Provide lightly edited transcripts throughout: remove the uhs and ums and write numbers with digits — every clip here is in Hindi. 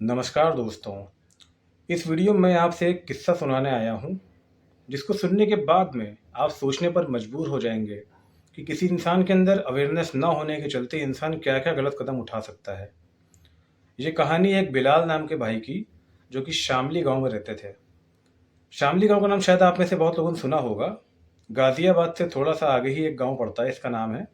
नमस्कार दोस्तों। इस वीडियो में आपसे एक किस्सा सुनाने आया हूँ, जिसको सुनने के बाद में आप सोचने पर मजबूर हो जाएंगे कि किसी इंसान के अंदर अवेयरनेस ना होने के चलते इंसान क्या-क्या गलत कदम उठा सकता है। ये कहानी एक बिलाल नाम के भाई की, जो कि शामली गाँव में रहते थे। शामली गाँव का नाम शायद आप में से बहुत लोगों ने सुना होगा। गाज़ियाबाद से थोड़ा-सा आगे ही एक गाँव पड़ता है, इसका नाम है।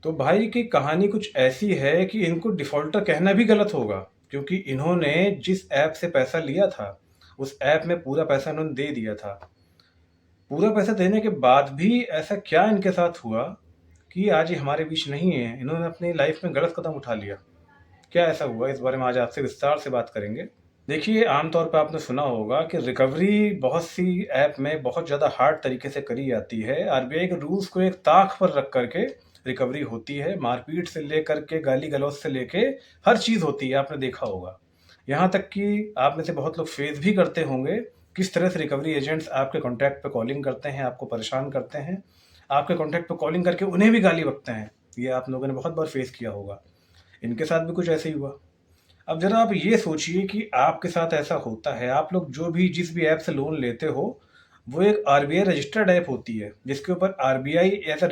तो भाई की कहानी कुछ ऐसी है कि इनको डिफ़ॉल्टर कहना भी गलत होगा, क्योंकि इन्होंने जिस ऐप से पैसा लिया था, उस ऐप में पूरा पैसा इन्होंने दे दिया था। पूरा पैसा देने के बाद भी ऐसा क्या इनके साथ हुआ कि आज ये हमारे बीच नहीं है? इन्होंने अपनी लाइफ़ में गलत कदम उठा लिया। क्या ऐसा हुआ? इस बारे में आज आपसे विस्तार से बात करेंगे। देखिए, आमतौर पे आपने सुना होगा कि रिकवरी बहुत सी ऐप में बहुत ज़्यादा हार्ड तरीके से करी जाती है। आरबीआई के रूल्स को एक ताक पर रख कर के रिकवरी होती है। मारपीट से लेकर के गाली-गलौज से लेके हर चीज़ होती है, आपने देखा होगा। यहाँ तक कि आप में से बहुत लोग फेस भी करते होंगे, किस तरह से रिकवरी एजेंट्स आपके कॉन्टैक्ट पे कॉलिंग करते हैं, आपको परेशान करते हैं। आपके कॉन्टैक्ट पे कॉलिंग करके उन्हें भी गाली बकते हैं। ये आप लोगों ने बहुत बार फेस किया होगा। इनके साथ भी कुछ ऐसे ही हुआ। अब ज़रा आप ये सोचिए कि आपके साथ ऐसा होता है, आप लोग जो भी जिस भी ऐप से लोन लेते हो, वो एक आरबीआई रजिस्टर्ड ऐप होती है, जिसके ऊपर RBI as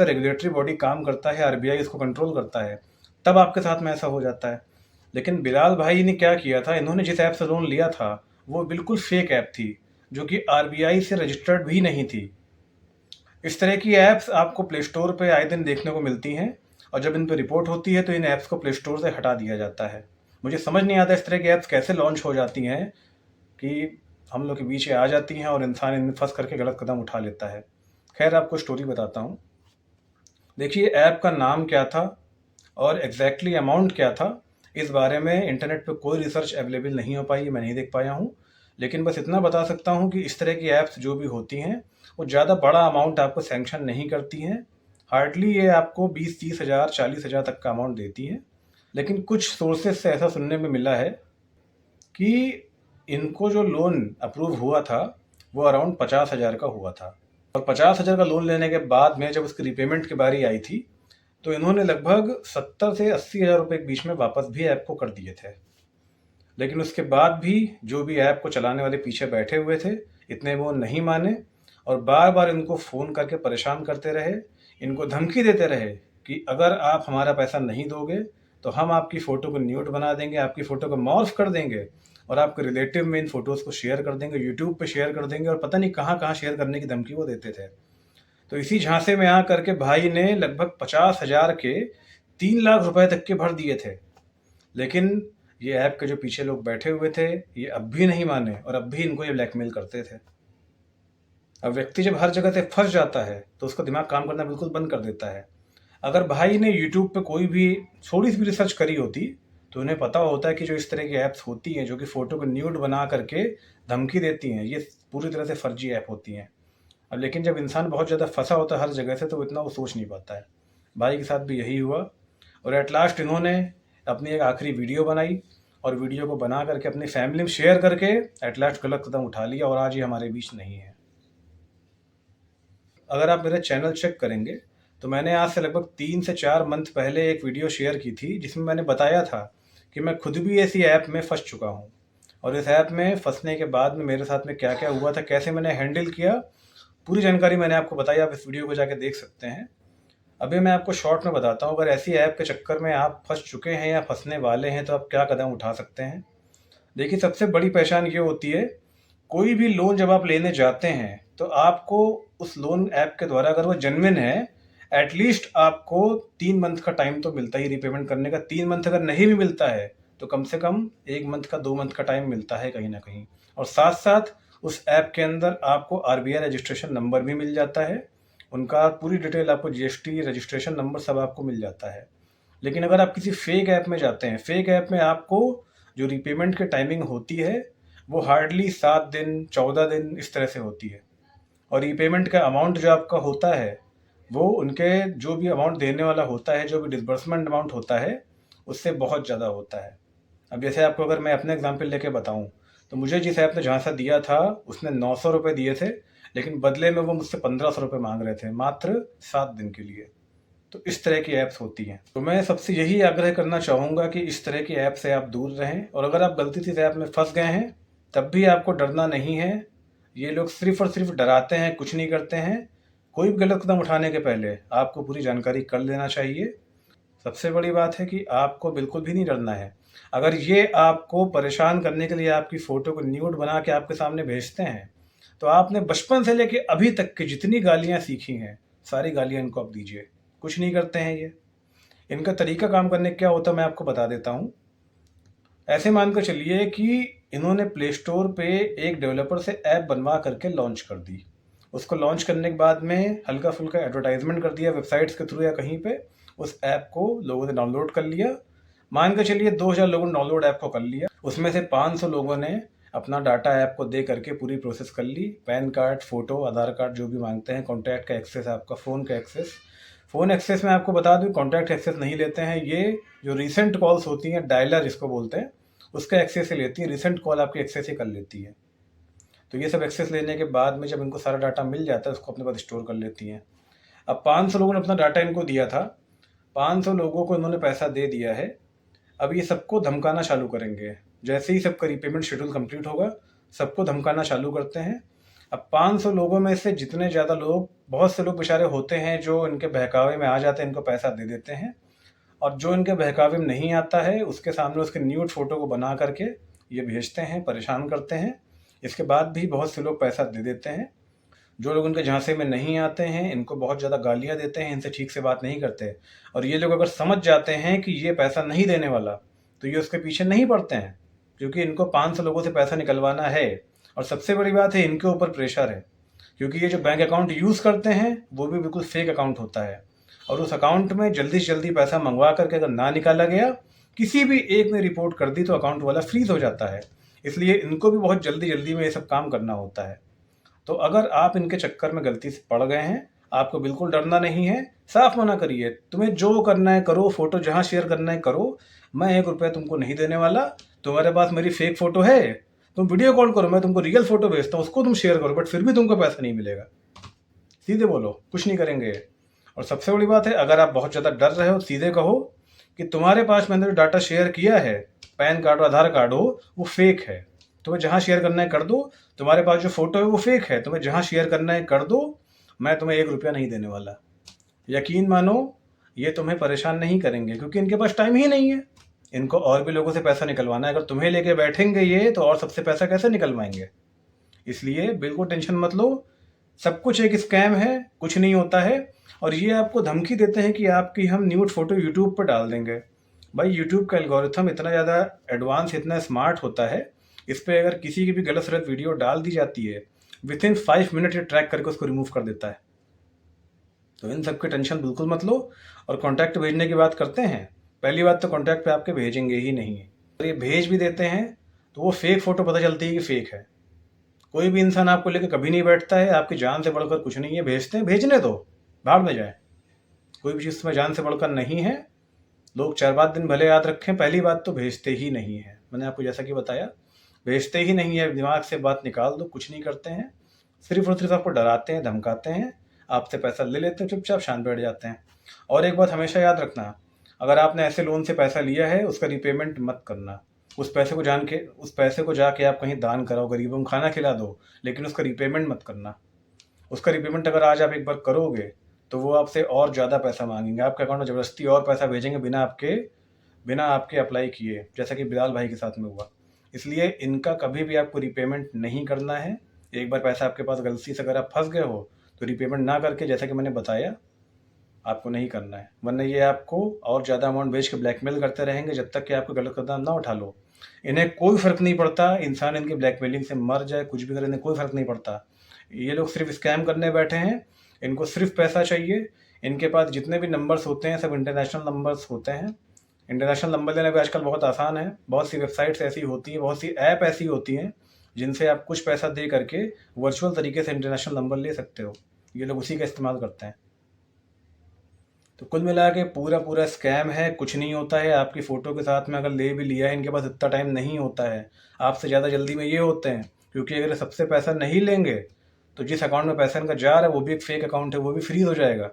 a regulatory body काम करता है, आरबीआई इसको कंट्रोल करता है। तब आपके साथ में ऐसा हो जाता है। लेकिन बिलाल भाई ने क्या किया था, इन्होंने जिस ऐप से लोन लिया था, वो बिल्कुल फेक ऐप थी, जो कि आरबीआई से रजिस्टर्ड भी नहीं थी। इस तरह की ऐप्स आपको प्ले स्टोर पे आए दिन देखने को मिलती हैं, और जब इन पे रिपोर्ट होती है तो इन ऐप्स को प्ले स्टोर से हटा दिया जाता है। मुझे समझ नहीं आता इस तरह की ऐप्स कैसे लॉन्च हो जाती हैं कि हम लोग के बीच ये आ जाती हैं और इंसान इनमें फंस करके गलत कदम उठा लेता है। खैर, आपको स्टोरी बताता हूँ। देखिए, ऐप का नाम क्या था और एग्जैक्टली अमाउंट क्या था, इस बारे में इंटरनेट पे कोई रिसर्च अवेलेबल नहीं हो पाई, मैं नहीं देख पाया हूँ। लेकिन बस इतना बता सकता हूँ कि इस तरह की ऐप्स जो भी होती हैं, वो ज़्यादा बड़ा अमाउंट आपको सैंक्शन नहीं करती हैं। हार्डली ये आपको 20-30 हज़ार 40 हज़ार तक का अमाउंट देती हैं। लेकिन कुछ सोर्सेज से ऐसा सुनने में मिला है कि इनको जो लोन अप्रूव हुआ था, वो अराउंड 50 हज़ार का हुआ था। और 50 हज़ार का लोन लेने के बाद में जब उसकी रिपेमेंट की बारी आई थी, तो इन्होंने लगभग 70 से 80 हज़ार रुपये के बीच में वापस भी ऐप को कर दिए थे। लेकिन उसके बाद भी जो भी ऐप को चलाने वाले पीछे बैठे हुए थे, इतने वो नहीं माने और बार बार इनको फ़ोन करके परेशान करते रहे, इनको धमकी देते रहे कि अगर आप हमारा पैसा नहीं दोगे तो हम आपकी फ़ोटो को न्यूड बना देंगे, आपकी फ़ोटो को मॉर्फ कर देंगे और आपके रिलेटिव में इन फ़ोटोज़ को शेयर कर देंगे, यूट्यूब पे शेयर कर देंगे, और पता नहीं कहाँ कहाँ शेयर करने की धमकी वो देते थे। तो इसी झांसे में आ करके भाई ने लगभग 50 हज़ार के 3 लाख रुपए तक के भर दिए थे। लेकिन ये ऐप के जो पीछे लोग बैठे हुए थे, ये अब भी नहीं माने और अब भी इनको ये ब्लैकमेल करते थे। अब व्यक्ति जब हर जगह से फंस जाता है तो उसका दिमाग काम करना बिल्कुल बंद कर देता है। अगर भाई ने यूट्यूब पे कोई भी थोड़ी सी भी रिसर्च करी होती, तो उन्हें पता होता है कि जो इस तरह की ऐप्स होती हैं, जो कि फ़ोटो को न्यूड बना करके धमकी देती हैं, ये पूरी तरह से फर्जी ऐप होती हैं। अब लेकिन जब इंसान बहुत ज़्यादा फंसा होता है हर जगह से, तो इतना वो सोच नहीं पाता है। भाई के साथ भी यही हुआ और एट लास्ट इन्होंने अपनी एक आखिरी वीडियो बनाई और वीडियो को बना करके अपनी फैमिली में शेयर करके एट लास्ट गलत कदम उठा लिया और आज ये हमारे बीच नहीं है। अगर आप मेरा चैनल चेक करेंगे तो मैंने आज से लगभग 3 से 4 मंथ पहले एक वीडियो शेयर की थी, जिसमें मैंने बताया था कि मैं खुद भी ऐसी ऐप में फंस चुका हूँ और इस ऐप में फंसने के बाद में मेरे साथ में क्या क्या हुआ था, कैसे मैंने हैंडल किया, पूरी जानकारी मैंने आपको बताई। आप इस वीडियो को जाके देख सकते हैं। अभी मैं आपको शॉर्ट में बताता हूँ, अगर ऐसी ऐप के चक्कर में आप फंस चुके हैं या फंसने वाले हैं तो आप क्या कदम उठा सकते हैं। देखिए, सबसे बड़ी पहचान ये होती है, कोई भी लोन जब आप लेने जाते हैं तो आपको उस लोन ऐप के द्वारा, अगर वो जेन्युइन है, एटलीस्ट आपको 3 मंथ का टाइम तो मिलता ही रिपेमेंट करने का। 3 मंथ अगर नहीं भी मिलता है तो कम से कम 1 मंथ का 2 मंथ का टाइम मिलता है कहीं ना कहीं। और साथ साथ उस ऐप के अंदर आपको आरबीआई रजिस्ट्रेशन नंबर भी मिल जाता है, उनका पूरी डिटेल, आपको जीएसटी रजिस्ट्रेशन नंबर सब आपको मिल जाता है। लेकिन अगर आप किसी फेक ऐप में जाते हैं, फेक ऐप में आपको जो रीपेमेंट की टाइमिंग होती है वो हार्डली 7 दिन 14 दिन इस तरह से होती है, और रीपेमेंट का अमाउंट जो आपका होता है, वो उनके जो भी अमाउंट देने वाला होता है, जो भी डिसबर्समेंट अमाउंट होता है, उससे बहुत ज़्यादा होता है। अब जैसे आपको अगर मैं अपने एग्जांपल लेके बताऊं, तो मुझे जिस ऐप ने झांसा दिया था उसने 900 रुपये दिए थे, लेकिन बदले में वो मुझसे 1500 रुपये मांग रहे थे मात्र 7 दिन के लिए। तो इस तरह की ऐप्स होती हैं। तो मैं सबसे यही आग्रह करना चाहूँगा कि इस तरह की ऐप से आप दूर रहें, और अगर आप गलती से इस ऐप में फंस गए हैं तब भी आपको डरना नहीं है। ये लोग सिर्फ़ और सिर्फ डराते हैं, कुछ नहीं करते हैं। कोई भी गलत कदम उठाने के पहले आपको पूरी जानकारी कर लेना चाहिए। सबसे बड़ी बात है कि आपको बिल्कुल भी नहीं डरना है। अगर ये आपको परेशान करने के लिए आपकी फ़ोटो को न्यूड बना के आपके सामने भेजते हैं, तो आपने बचपन से लेके अभी तक की जितनी गालियाँ सीखी हैं, सारी गालियाँ इनको आप दीजिए। कुछ नहीं करते हैं ये। इनका तरीका काम करने का क्या होता है मैं आपको बता देता हूँ। ऐसे मानकर चलिए कि इन्होंने प्ले स्टोर पे एक डेवलपर से ऐप बनवा करके लॉन्च कर दी। उसको लॉन्च करने के बाद में हल्का-फुल्का एडवर्टाइज़मेंट कर दिया वेबसाइट्स के थ्रू या कहीं पे। उस ऐप को लोगों ने डाउनलोड कर लिया। मान के चलिए 2000 लोगों ने डाउनलोड ऐप को कर लिया। उसमें से 500 लोगों ने अपना डाटा ऐप को दे करके पूरी प्रोसेस कर ली। पैन कार्ड, फ़ोटो, आधार कार्ड जो भी माँगते हैं, कॉन्टैक्ट का एक्सेस, आपका फ़ोन का एक्सेस। फ़ोन एक्सेस में आपको बता दूँ कॉन्टैक्ट एक्सेस नहीं लेते हैं। ये जो रीसेंट कॉल्स होती हैं, डायलर जिसको बोलते हैं, उसका एक्सेस ही लेती है। रीसेंट कॉल आपकी एक्सेस ही कर लेती है। तो ये सब एक्सेस लेने के बाद में जब इनको सारा डाटा मिल जाता है, उसको अपने पास स्टोर कर लेती हैं। अब 500 लोगों ने अपना डाटा इनको दिया था। 500 लोगों को इन्होंने पैसा दे दिया है। अब ये सबको धमकाना चालू करेंगे। जैसे ही सबका रीपेमेंट शेड्यूल कंप्लीट होगा, सबको धमकाना चालू करते हैं। अब 500 लोगों में से जितने ज़्यादा लोग, बहुत से लोग बेचारे होते हैं जो इनके बहकावे में आ जाते हैं, इनको पैसा दे देते हैं। और जो इनके बहकावे में नहीं आता है, उसके सामने उसके न्यूड फ़ोटो को बना करके ये भेजते हैं, परेशान करते हैं। इसके बाद भी बहुत से लोग पैसा दे देते हैं। जो लोग उनके झांसे में नहीं आते हैं, इनको बहुत ज़्यादा गालियाँ देते हैं, इनसे ठीक से बात नहीं करते। और ये लोग अगर समझ जाते हैं कि ये पैसा नहीं देने वाला, तो ये उसके पीछे नहीं पड़ते हैं, क्योंकि इनको 500 लोगों से पैसा निकलवाना है। और सबसे बड़ी बात है, इनके ऊपर प्रेशर है, क्योंकि ये जो बैंक अकाउंट यूज़ करते हैं वो भी बिल्कुल फेक अकाउंट होता है। और उस अकाउंट में जल्दी से जल्दी पैसा मंगवा करके अगर ना निकाला गया, किसी भी एक ने रिपोर्ट कर दी, तो अकाउंट वाला फ्रीज़ हो जाता है। इसलिए इनको भी बहुत जल्दी जल्दी में ये सब काम करना होता है। तो अगर आप इनके चक्कर में गलती से पड़ गए हैं, आपको बिल्कुल डरना नहीं है। साफ मना करिए, तुम्हें जो करना है करो, फ़ोटो जहाँ शेयर करना है करो, मैं 1 रुपया तुमको नहीं देने वाला। तुम्हारे पास मेरी फेक फ़ोटो है, तुम वीडियो कॉल करो, मैं तुमको रियल फ़ोटो भेजता हूँ, उसको तुम शेयर करो, बट फिर भी तुमको पैसा नहीं मिलेगा। सीधे बोलो, कुछ नहीं करेंगे। और सबसे बड़ी बात है, अगर आप बहुत ज़्यादा डर रहे हो, सीधे कहो कि तुम्हारे पास मैंने जो डाटा शेयर किया है, पैन कार्ड और आधार कार्ड हो, वो फेक है। तुम्हें जहाँ शेयर करना है कर दो। तुम्हारे पास जो फ़ोटो है वो फेक है, तुम्हें जहाँ शेयर करना है कर दो। मैं तुम्हें 1 रुपया नहीं देने वाला। यकीन मानो, ये तुम्हें परेशान नहीं करेंगे, क्योंकि इनके पास टाइम ही नहीं है। इनको और भी लोगों से पैसा निकलवाना है। अगर तुम्हें लेके बैठेंगे ये, तो और सबसे पैसा कैसे निकलवाएंगे? इसलिए बिल्कुल टेंशन मत लो। सब कुछ एक स्कैम है, कुछ नहीं होता है। और ये आपको धमकी देते हैं कि आपकी हम न्यूड फ़ोटो यूट्यूब पर डाल देंगे। भाई, यूट्यूब का एल्गोरिथम इतना ज़्यादा एडवांस, इतना स्मार्ट होता है, इस पे अगर किसी की भी गलत-सलत वीडियो डाल दी जाती है, विथिन 5 मिनट ये ट्रैक करके उसको रिमूव कर देता है। तो इन सब की टेंशन बिल्कुल मत लो। और कॉन्टैक्ट भेजने की बात करते हैं, पहली बात तो कॉन्टैक्ट पे आपके भेजेंगे ही नहीं। अगर ये भेज भी देते हैं, तो वो फेक फ़ोटो पता चलती है कि फेक है। कोई भी इंसान आपको लेके कभी नहीं बैठता है। आपकी जान से बढ़कर कुछ नहीं है। भेजते हैं, भेजने दो, भाड़ में जाए। कोई भी चीज़ में जान से बढ़कर नहीं है। लोग 4-5 दिन भले याद रखें, पहली बात तो भेजते ही नहीं है। मैंने आपको जैसा कि बताया, भेजते ही नहीं है। दिमाग से बात निकाल दो, कुछ नहीं करते हैं। सिर्फ़ और सिर्फ आपको डराते हैं, धमकाते हैं, आपसे पैसा ले लेते हैं, चुपचाप शांत बैठ जाते हैं। और एक बात हमेशा याद रखना, अगर आपने ऐसे लोन से पैसा लिया है, उसका रीपेमेंट मत करना। उस पैसे को जाके आप कहीं दान कराओ, गरीबों को खाना खिला दो, लेकिन उसका रीपेमेंट मत करना। उसका रीपेमेंट अगर आज आप एक बार करोगे, तो वो आपसे और ज़्यादा पैसा मांगेंगे, आपके अकाउंट में ज़बरदस्ती और पैसा भेजेंगे बिना आपके अप्लाई किए, जैसा कि बिलाल भाई के साथ में हुआ। इसलिए इनका कभी भी आपको रीपेमेंट नहीं करना है। एक बार पैसा आपके पास गलती से अगर आप फंस गए हो, तो रीपेमेंट ना करके, जैसा कि मैंने बताया, आपको नहीं करना है। वरना ये आपको और ज़्यादा अमाउंट भेज के ब्लैकमेल करते रहेंगे, जब तक कि आपको गलत कदम ना उठा लो। इन्हें कोई फ़र्क नहीं पड़ता, इंसान इनकी ब्लैकमेलिंग से मर जाए, कुछ भी करे, इन्हें कोई फ़र्क नहीं पड़ता। ये लोग सिर्फ स्कैम करने बैठे हैं। इनको सिर्फ पैसा चाहिए। इनके पास जितने भी नंबर्स होते हैं, सब इंटरनेशनल नंबर्स होते हैं। इंटरनेशनल नंबर लेना भी आजकल बहुत आसान है। बहुत सी वेबसाइट्स ऐसी होती हैं, बहुत सी ऐप ऐसी होती हैं, जिनसे आप कुछ पैसा दे करके वर्चुअल तरीके से इंटरनेशनल नंबर ले सकते हो। ये लोग उसी का इस्तेमाल करते हैं। तो कुल मिला के पूरा स्कैम है, कुछ नहीं होता है। आपकी फ़ोटो के साथ में अगर ले भी लिया है, इनके पास इतना टाइम नहीं होता है। आपसे ज़्यादा जल्दी में ये होते हैं, क्योंकि अगर सबसे पैसा नहीं लेंगे, तो जिस अकाउंट में पैसा इनका जा रहा है, वो भी एक फ़ेक अकाउंट है, वो भी फ्रीज़ हो जाएगा।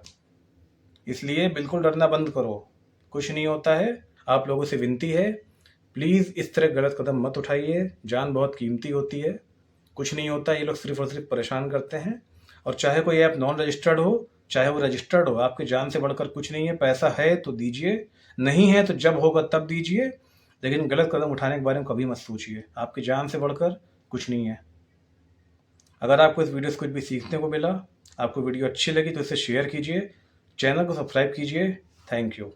इसलिए बिल्कुल डरना बंद करो, कुछ नहीं होता है। आप लोगों से विनती है, प्लीज़ इस तरह गलत कदम मत उठाइए, जान बहुत कीमती होती है। कुछ नहीं होता, ये लोग सिर्फ़ और सिर्फ परेशान करते हैं। और चाहे कोई ऐप नॉन रजिस्टर्ड हो, चाहे वो रजिस्टर्ड हो, आपकी जान से बढ़कर कुछ नहीं है। पैसा है तो दीजिए, नहीं है तो जब होगा तब दीजिए, लेकिन गलत कदम उठाने के बारे में कभी मत सोचिए। आपकी जान से बढ़कर कुछ नहीं है। अगर आपको इस वीडियो से कुछ भी सीखने को मिला, आपको वीडियो अच्छी लगी तो इसे शेयर कीजिए, चैनल को सब्सक्राइब कीजिए। Thank you.